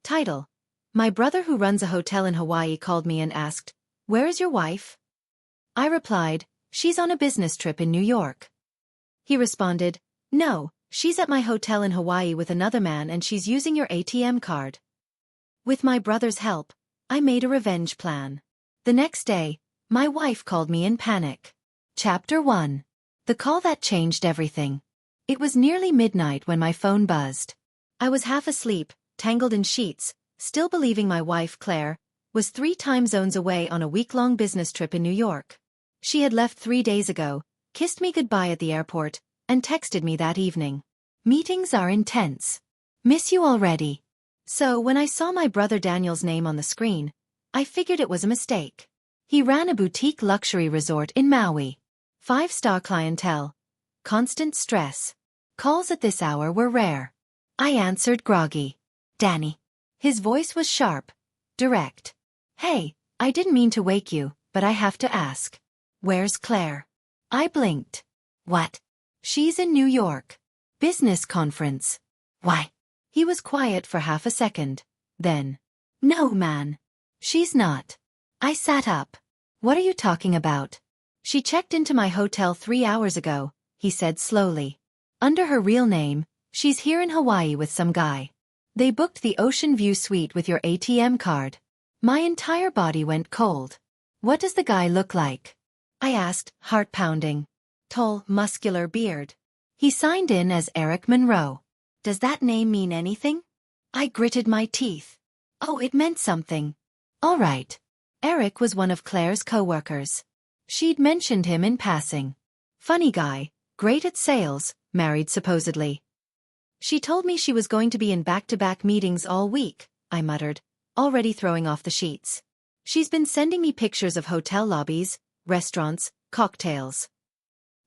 Title: My brother who runs a hotel in Hawaii called me and asked, "Where is your wife?" I replied, "She's on a business trip in New York." He responded, "No, she's at my hotel in Hawaii with another man and she's using your ATM card." With my brother's help, I made a revenge plan. The next day, my wife called me in panic. Chapter 1. The call that changed everything. It was nearly midnight when my phone buzzed. I was half asleep, tangled in sheets, still believing my wife, Claire, was 3 time zones away on a week-long business trip in New York. She had left 3 days ago, kissed me goodbye at the airport, and texted me that evening. "Meetings are intense. Miss you already." So when I saw my brother Daniel's name on the screen, I figured it was a mistake. He ran a boutique luxury resort in Maui. 5-star clientele. Constant stress. Calls at this hour were rare. I answered groggy. "Danny." His voice was sharp, direct. "Hey, I didn't mean to wake you, but I have to ask. Where's Claire?" I blinked. "What?" "She's in New York. Business conference." "Why?" He was quiet for half a second. Then, "No, man. She's not." I sat up. "What are you talking about?" "She checked into my hotel 3 hours ago," he said slowly. "Under her real name, she's here in Hawaii with some guy. They booked the Ocean View suite with your ATM card." My entire body went cold. "What does the guy look like?" I asked, heart pounding. "Tall, muscular beard. He signed in as Eric Monroe." "Does that name mean anything?" I gritted my teeth. Oh, it meant something. All right. Eric was one of Claire's co-workers. She'd mentioned him in passing. Funny guy, great at sales, married supposedly. "She told me she was going to be in back-to-back meetings all week," I muttered, already throwing off the sheets. "She's been sending me pictures of hotel lobbies, restaurants, cocktails."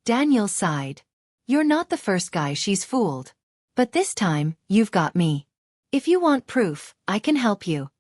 Daniel sighed. "You're not the first guy she's fooled. But this time, you've got me. If you want proof, I can help you."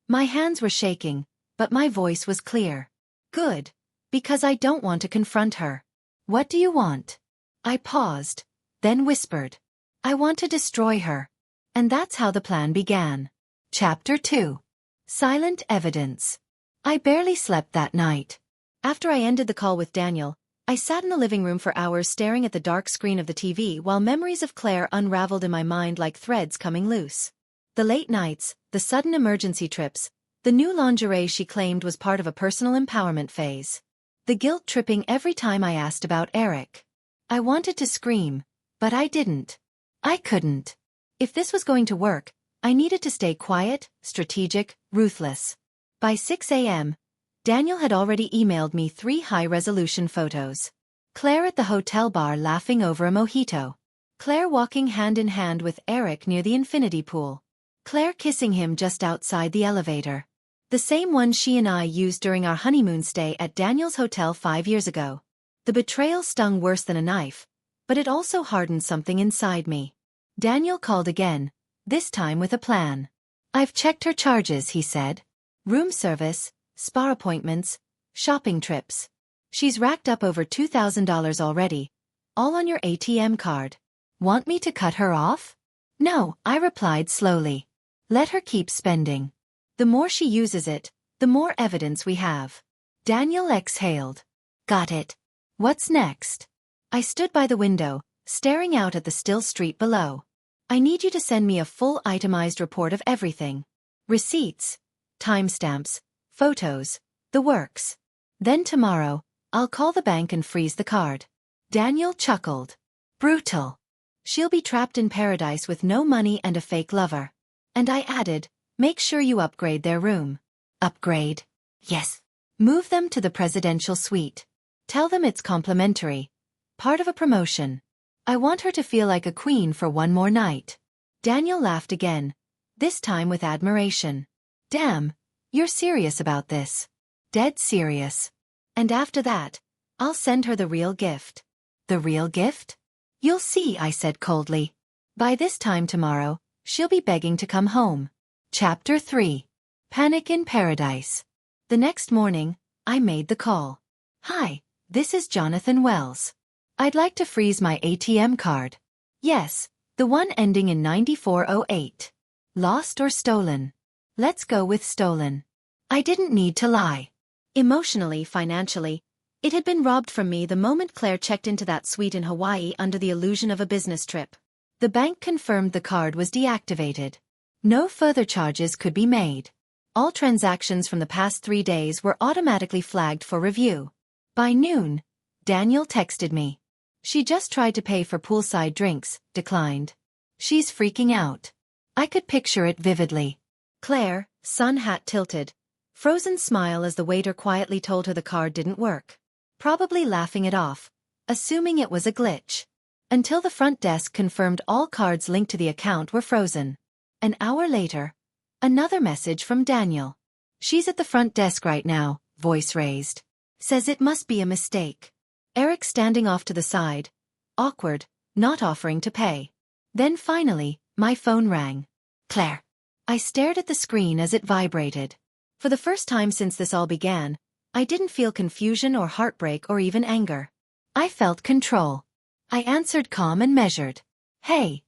My hands were shaking, but my voice was clear. "Good. Because I don't want to confront her." "What do you want?" I paused, then whispered. "I want to destroy her." And that's how the plan began. Chapter 2. Silent Evidence. I barely slept that night. After I ended the call with Daniel, I sat in the living room for hours staring at the dark screen of the TV while memories of Claire unraveled in my mind like threads coming loose. The late nights, the sudden emergency trips, the new lingerie she claimed was part of a personal empowerment phase. The guilt tripping every time I asked about Eric. I wanted to scream, but I didn't. I couldn't. If this was going to work, I needed to stay quiet, strategic, ruthless. By 6 a.m., Daniel had already emailed me 3 high-resolution photos. Claire at the hotel bar laughing over a mojito. Claire walking hand in hand with Eric near the infinity pool. Claire kissing him just outside the elevator. The same one she and I used during our honeymoon stay at Daniel's hotel 5 years ago. The betrayal stung worse than a knife, but it also hardened something inside me. Daniel called again, this time with a plan. "I've checked her charges," he said. "Room service, spa appointments, shopping trips. She's racked up over $2,000 already, all on your ATM card. Want me to cut her off?" "No," I replied slowly. "Let her keep spending. The more she uses it, the more evidence we have." Daniel exhaled. "Got it. What's next?" I stood by the window, staring out at the still street below. "I need you to send me a full itemized report of everything. Receipts, timestamps, photos, the works. Then tomorrow, I'll call the bank and freeze the card." Daniel chuckled. "Brutal. She'll be trapped in paradise with no money and a fake lover." And I added, "Make sure you upgrade their room." "Upgrade?" "Yes. Move them to the presidential suite. Tell them it's complimentary. Part of a promotion. I want her to feel like a queen for one more night." Daniel laughed again, this time with admiration. "Damn, you're serious about this." "Dead serious. And after that, I'll send her the real gift." "The real gift?" "You'll see," I said coldly. "By this time tomorrow, she'll be begging to come home." Chapter 3. Panic in Paradise. The next morning, I made the call. "Hi, this is Jonathan Wells. I'd like to freeze my ATM card." "Yes, the one ending in 9408. Lost or stolen? Let's go with stolen. I didn't need to lie. Emotionally, financially, it had been robbed from me the moment Claire checked into that suite in Hawaii under the illusion of a business trip. The bank confirmed the card was deactivated. No further charges could be made. All transactions from the past 3 days were automatically flagged for review. By noon, Daniel texted me. She just tried to pay for poolside drinks, declined. She's freaking out. I could picture it vividly. Claire, sun hat tilted, frozen smile as the waiter quietly told her the card didn't work. Probably laughing it off, assuming it was a glitch. Until the front desk confirmed all cards linked to the account were frozen. An hour later, another message from Daniel. She's at the front desk right now, voice raised. Says it must be a mistake. Eric standing off to the side, awkward, not offering to pay. Then finally, my phone rang. Claire. I stared at the screen as it vibrated. For the first time since this all began, I didn't feel confusion or heartbreak or even anger. I felt control. I answered calm and measured. Hey.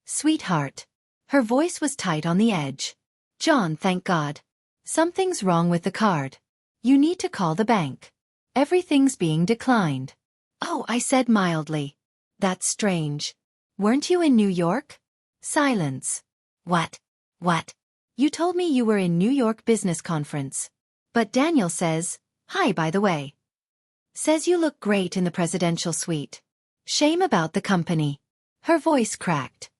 Sweetheart. Her voice was tight on the edge. John, thank God. Something's wrong with the card. You need to call the bank. Everything's being declined. Oh, I said mildly. That's strange. Weren't you in New York? Silence. What? You told me you were in New York business conference. But Daniel says, hi by the way. Says you look great in the presidential suite. Shame about the company. Her voice cracked.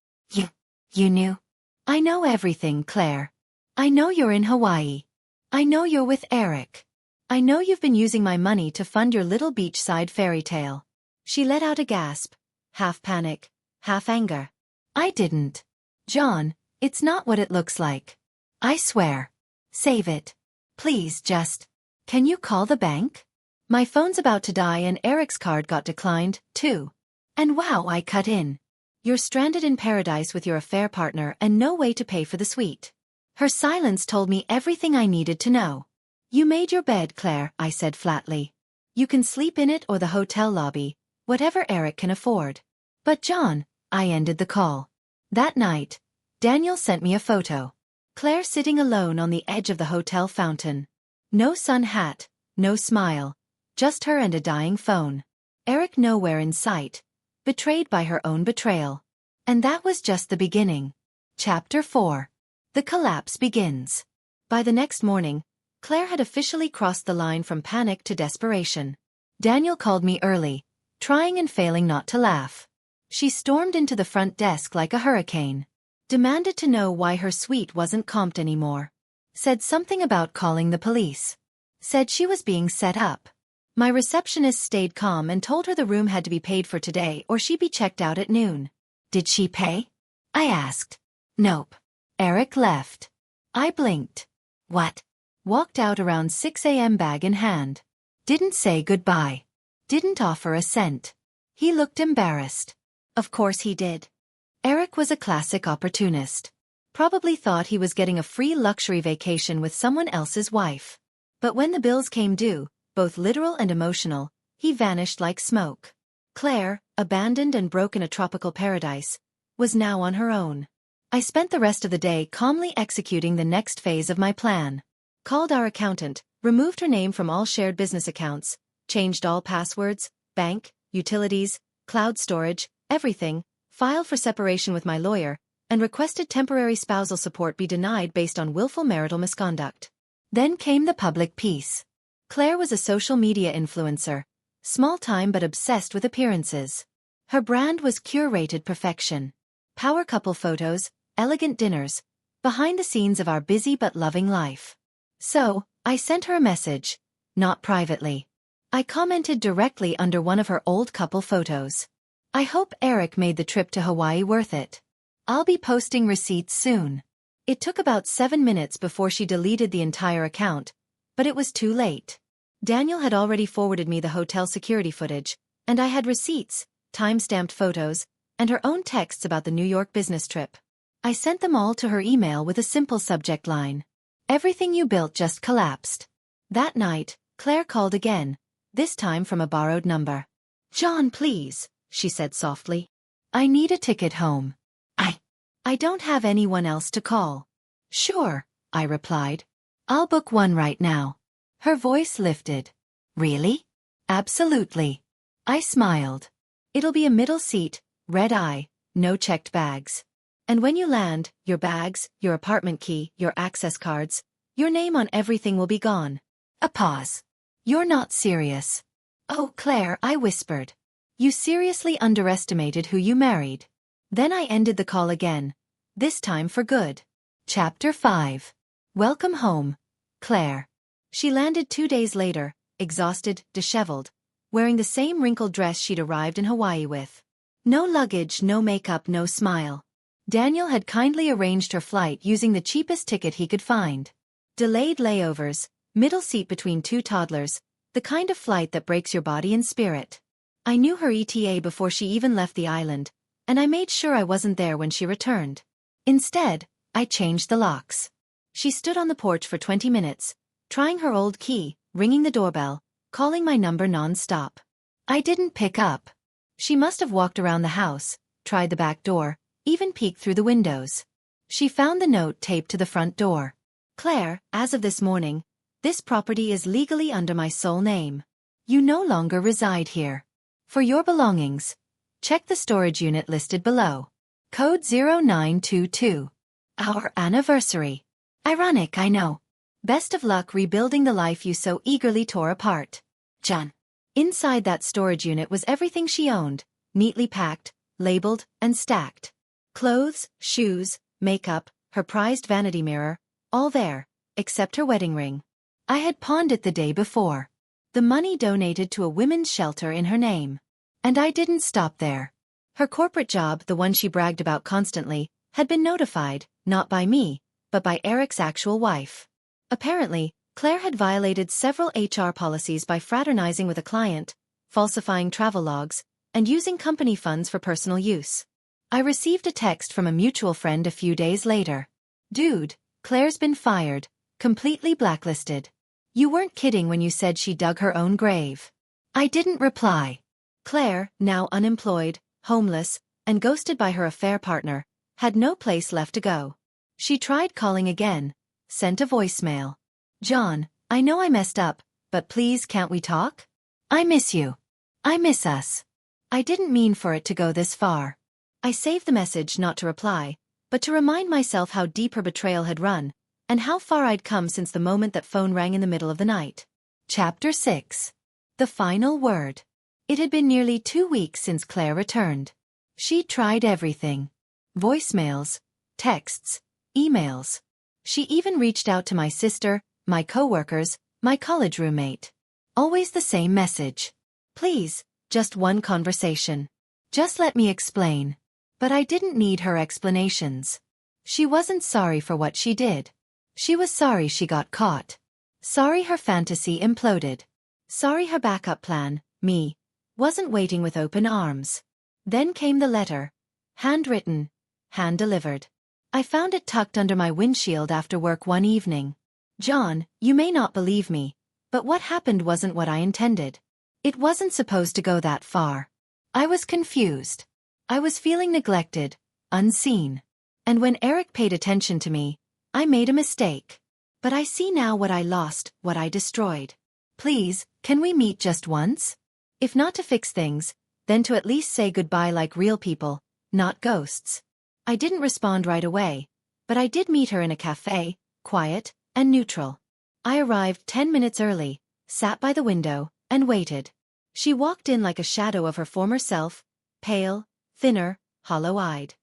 You knew? I know everything, Claire. I know you're in Hawaii. I know you're with Eric. I know you've been using my money to fund your little beachside fairy tale. She let out a gasp, half panic, half anger. I didn't. John, it's not what it looks like. I swear. Save it. Please just. Can you call the bank? My phone's about to die and Eric's card got declined, too. And wow, I cut in. You're stranded in paradise with your affair partner and no way to pay for the suite. Her silence told me everything I needed to know. You made your bed, Claire, I said flatly. You can sleep in it or the hotel lobby, whatever Eric can afford. But John, I ended the call. That night, Daniel sent me a photo. Claire sitting alone on the edge of the hotel fountain. No sun hat, no smile, just her and a dying phone. Eric nowhere in sight, betrayed by her own betrayal. And that was just the beginning. Chapter 4. The collapse begins. By the next morning, Claire had officially crossed the line from panic to desperation. Daniel called me early, trying and failing not to laugh. She stormed into the front desk like a hurricane. Demanded to know why her suite wasn't comped anymore. Said something about calling the police. Said she was being set up. My receptionist stayed calm and told her the room had to be paid for today or she'd be checked out at noon. Did she pay? I asked. Nope. Eric left. I blinked. What? Walked out around 6 a.m. bag in hand. Didn't say goodbye. Didn't offer a cent. He looked embarrassed. Of course he did. Eric was a classic opportunist. Probably thought he was getting a free luxury vacation with someone else's wife. But when the bills came due, both literal and emotional, he vanished like smoke. Claire, abandoned and broke in a tropical paradise, was now on her own. I spent the rest of the day calmly executing the next phase of my plan. Called our accountant, removed her name from all shared business accounts, changed all passwords, bank, utilities, cloud storage, everything, filed for separation with my lawyer, and requested temporary spousal support be denied based on willful marital misconduct. Then came the public piece. Claire was a social media influencer, small-time but obsessed with appearances. Her brand was curated perfection. Power couple photos, elegant dinners, behind the scenes of our busy but loving life. So, I sent her a message, not privately. I commented directly under one of her old couple photos. I hope Eric made the trip to Hawaii worth it. I'll be posting receipts soon. It took about 7 minutes before she deleted the entire account, but it was too late. Daniel had already forwarded me the hotel security footage, and I had receipts, time-stamped photos, and her own texts about the New York business trip. I sent them all to her email with a simple subject line. Everything you built just collapsed. That night, Claire called again, this time from a borrowed number. John, please, she said softly. I need a ticket home. I don't have anyone else to call. Sure, I replied. I'll book one right now. Her voice lifted. Really? Absolutely. I smiled. It'll be a middle seat, red eye, no checked bags. And when you land, your bags, your apartment key, your access cards, your name on everything will be gone. A pause. You're not serious. Oh, Claire, I whispered. You seriously underestimated who you married. Then I ended the call again, this time for good. Chapter 5. Welcome home, Claire. She landed 2 days later, exhausted, disheveled, wearing the same wrinkled dress she'd arrived in Hawaii with. No luggage, no makeup, no smile. Daniel had kindly arranged her flight using the cheapest ticket he could find. Delayed layovers, middle seat between 2 toddlers, the kind of flight that breaks your body and spirit. I knew her ETA before she even left the island, and I made sure I wasn't there when she returned. Instead, I changed the locks. She stood on the porch for 20 minutes, trying her old key, ringing the doorbell, calling my number non-stop. I didn't pick up. She must have walked around the house, tried the back door, even peeked through the windows. She found the note taped to the front door. Claire, as of this morning, this property is legally under my sole name. You no longer reside here. For your belongings, check the storage unit listed below. Code 0922. Our anniversary. Ironic, I know. Best of luck rebuilding the life you so eagerly tore apart. John. Inside that storage unit was everything she owned, neatly packed, labeled, and stacked. Clothes, shoes, makeup, her prized vanity mirror, all there, except her wedding ring. I had pawned it the day before. The money donated to a women's shelter in her name. And I didn't stop there. Her corporate job, the one she bragged about constantly, had been notified, not by me, but by Eric's actual wife. Apparently, Claire had violated several HR policies by fraternizing with a client, falsifying travel logs, and using company funds for personal use. I received a text from a mutual friend a few days later. Dude, Claire's been fired, completely blacklisted. You weren't kidding when you said she dug her own grave. I didn't reply. Claire, now unemployed, homeless, and ghosted by her affair partner, had no place left to go. She tried calling again, sent a voicemail. John, I know I messed up, but please can't we talk? I miss you. I miss us. I didn't mean for it to go this far. I saved the message not to reply, but to remind myself how deep her betrayal had run, and how far I'd come since the moment that phone rang in the middle of the night. Chapter 6. The final word. It had been nearly 2 weeks since Claire returned. She'd tried everything. Voicemails, texts, emails. She even reached out to my sister, my coworkers, my college roommate. Always the same message. Please, just one conversation. Just let me explain. But I didn't need her explanations. She wasn't sorry for what she did. She was sorry she got caught. Sorry her fantasy imploded. Sorry her backup plan, me, wasn't waiting with open arms. Then came the letter. Handwritten, hand-delivered. I found it tucked under my windshield after work one evening. John, you may not believe me, but what happened wasn't what I intended. It wasn't supposed to go that far. I was confused. I was feeling neglected, unseen. And when Eric paid attention to me, I made a mistake. But I see now what I lost, what I destroyed. Please, can we meet just once? If not to fix things, then to at least say goodbye like real people, not ghosts. I didn't respond right away, but I did meet her in a cafe, quiet and neutral. I arrived 10 minutes early, sat by the window, and waited. She walked in like a shadow of her former self, pale, thinner, hollow-eyed.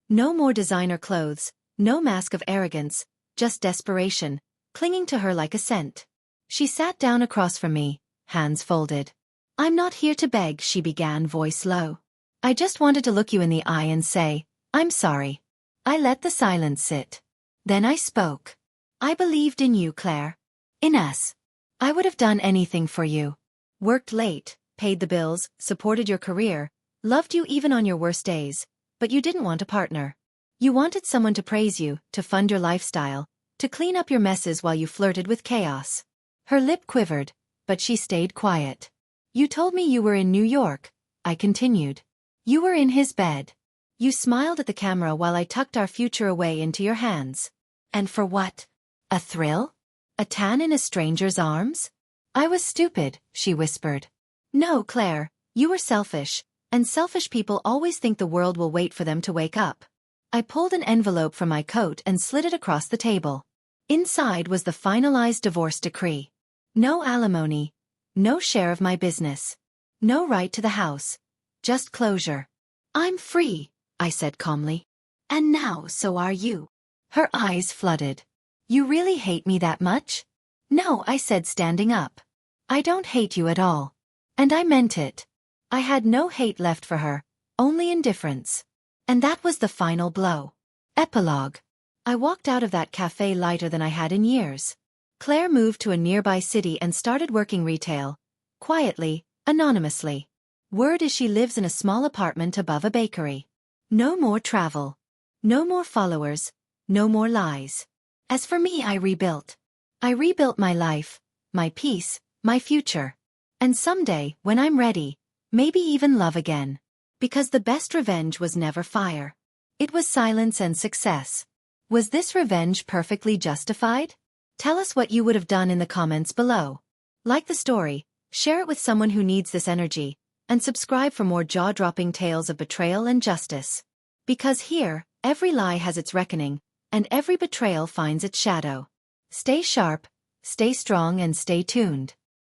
No more designer clothes, no mask of arrogance, just desperation, clinging to her like a scent. She sat down across from me, hands folded. I'm not here to beg, she began, voice low. I just wanted to look you in the eye and say, I'm sorry. I let the silence sit. Then I spoke. I believed in you, Claire. In us. I would have done anything for you. Worked late, paid the bills, supported your career, loved you even on your worst days, but you didn't want a partner. You wanted someone to praise you, to fund your lifestyle, to clean up your messes while you flirted with chaos. Her lip quivered, but she stayed quiet. You told me you were in New York, I continued. You were in his bed. You smiled at the camera while I tucked our future away into your hands. And for what? A thrill? A tan in a stranger's arms? I was stupid, she whispered. No, Claire, you were selfish, and selfish people always think the world will wait for them to wake up. I pulled an envelope from my coat and slid it across the table. Inside was the finalized divorce decree. No alimony, no share of my business, no right to the house, just closure. I'm free, I said calmly. And now so are you. Her eyes flooded. You really hate me that much? No, I said, standing up. I don't hate you at all. And I meant it. I had no hate left for her, only indifference. And that was the final blow. Epilogue. I walked out of that cafe lighter than I had in years. Claire moved to a nearby city and started working retail. Quietly, anonymously. Word is she lives in a small apartment above a bakery. No more travel. No more followers. No more lies. As for me, I rebuilt. I rebuilt my life, my peace, my future. And someday, when I'm ready, maybe even love again. Because the best revenge was never fire. It was silence and success. Was this revenge perfectly justified? Tell us what you would have done in the comments below. Like the story, share it with someone who needs this energy, and subscribe for more jaw-dropping tales of betrayal and justice. Because here, every lie has its reckoning, and every betrayal finds its shadow. Stay sharp, stay strong, and stay tuned.